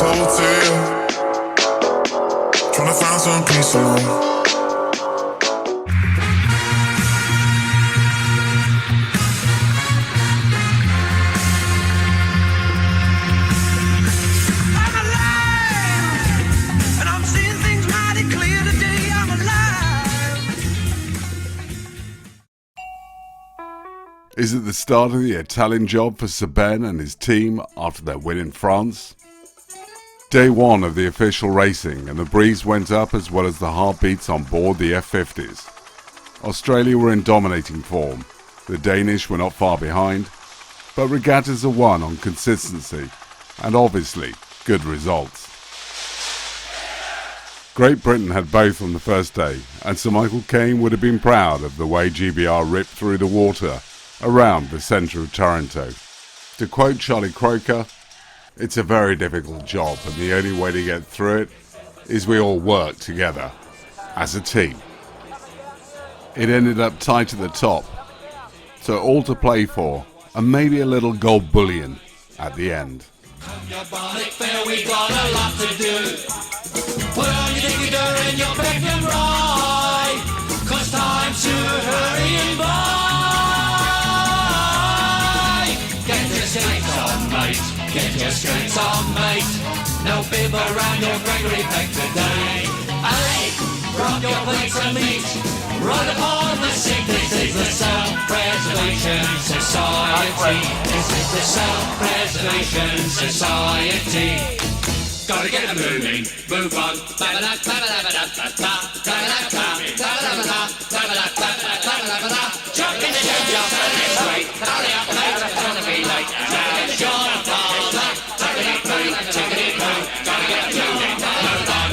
this hotel, trying to find some peace alone. Is it the start of the Italian job for Sabine and his team after their win in France? Day one of the official racing, and the breeze went up as well as the heartbeats on board the F50s. Australia were in dominating form, the Danish were not far behind, but regattas are won on consistency and obviously good results. Great Britain had both on the first day, and Sir Michael Caine would have been proud of the way GBR ripped through the water around the centre of Taranto. To quote Charlie Croker, it's a very difficult job, and the only way to get through it is we all work together as a team. It ended up tight at the top, so all to play for, and maybe a little gold bullion at the end. Your bonnet fair, we got a lot to do. Put on your digger and your back and ride, 'cause time's too hurrying by. Get your skates on, mate. Get your skates on, mate. No bib around your Gregory Peck today. Hey, rock your plates of meat. Right upon the seat. This is the Self-Preservation Society. This is the Self-Preservation Society. Gotta get them moving, move on. Jump in the jump, it's great. Hurry up, mate, it's gonna be late. Now it's your father. Tickety-boo, gotta get them moving, move on.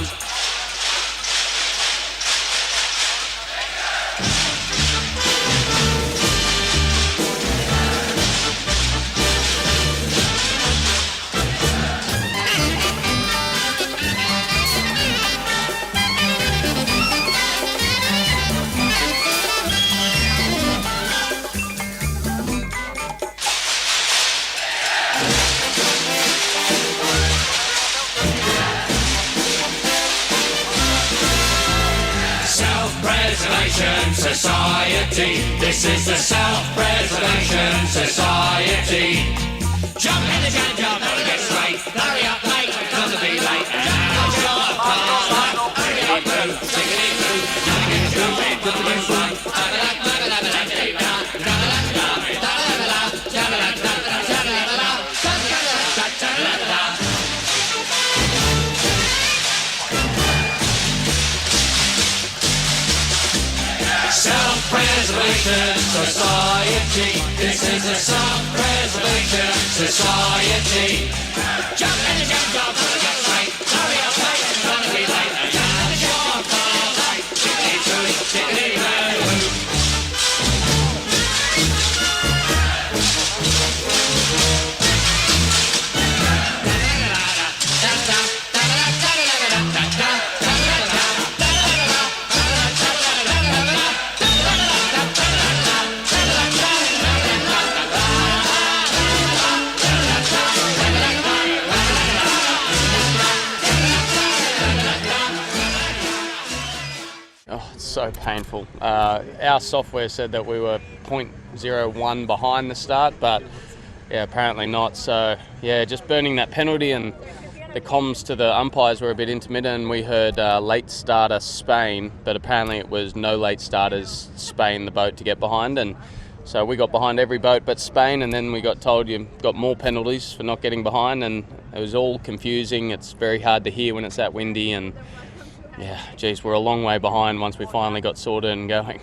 Self-Preservation Society. This is the Self-Preservation Society. Jump in the jump, gotta get straight. Hurry up, mate, it's gonna be late. Now it's your father. Tickety-boo, tickety-boo, gotta get moving, good to move on. Self-Preservation Society. This is the Self-Preservation Society. Jump in the jump, gotta get straight. Hurry up, mate, it's gonna be late. Now it's your father. Tickety-boo, tickety-boo. Oh, it's so painful. Our software said that we were 0.01 behind the start, but yeah, apparently not. So yeah, just burning that penalty, and the comms to the umpires were a bit intermittent. We heard late starter Spain, but apparently it was no late starters Spain, the boat to get behind, and so we got behind every boat but Spain, and then we got told you got more penalties for not getting behind, and it was all confusing. It's very hard to hear when it's that windy, and yeah, geez, we're a long way behind once we finally got sorted and going.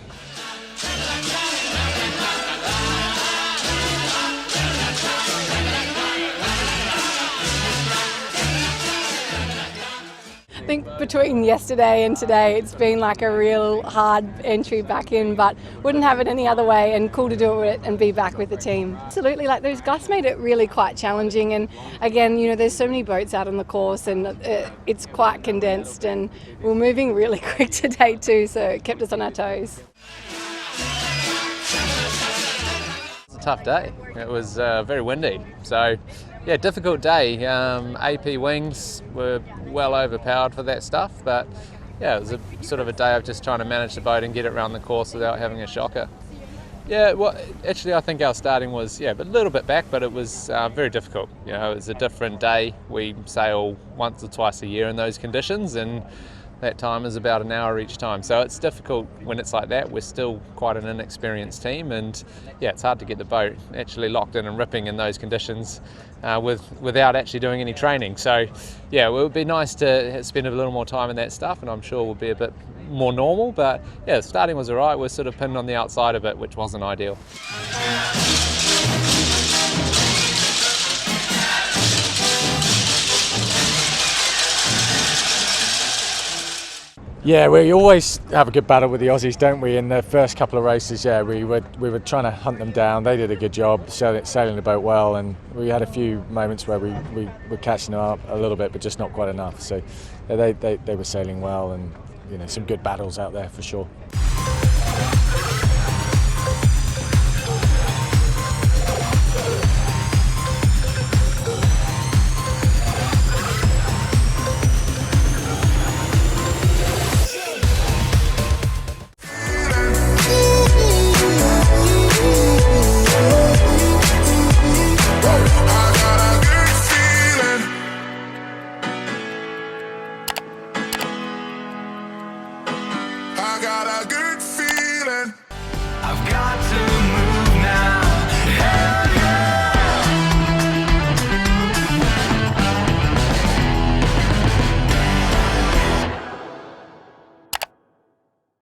I think between yesterday and today it's been like a real hard entry back in, but wouldn't have it any other way, and cool to do it and be back with the team. Absolutely, like those gusts made it really quite challenging, and again, you know, there's so many boats out on the course, and it's quite condensed, and we're moving really quick today too, so it kept us on our toes. It's a tough day. It was very windy, so Yeah, difficult day. AP wings were well overpowered for that stuff, but yeah, it was a sort of a day of just trying to manage the boat and get it around the course without having a shocker. Yeah, well, actually I think our starting was a little bit back, but it was very difficult. You know, it was a different day. We sail once or twice a year in those conditions, and that time is about an hour each time. So it's difficult when it's like that. We're still quite an inexperienced team, and yeah, it's hard to get the boat actually locked in and ripping in those conditions without actually doing any training. So yeah, it would be nice to spend a little more time in that stuff, and I'm sure we'll be a bit more normal. But yeah, starting was all right. We're sort of pinned on the outside of it, which wasn't ideal. Yeah, we always have a good battle with the Aussies, don't we? In the first couple of races, yeah, we were trying to hunt them down. They did a good job sailing the boat well, and we had a few moments where we were catching them up a little bit, but just not quite enough. So they were sailing well, and you know, some good battles out there for sure.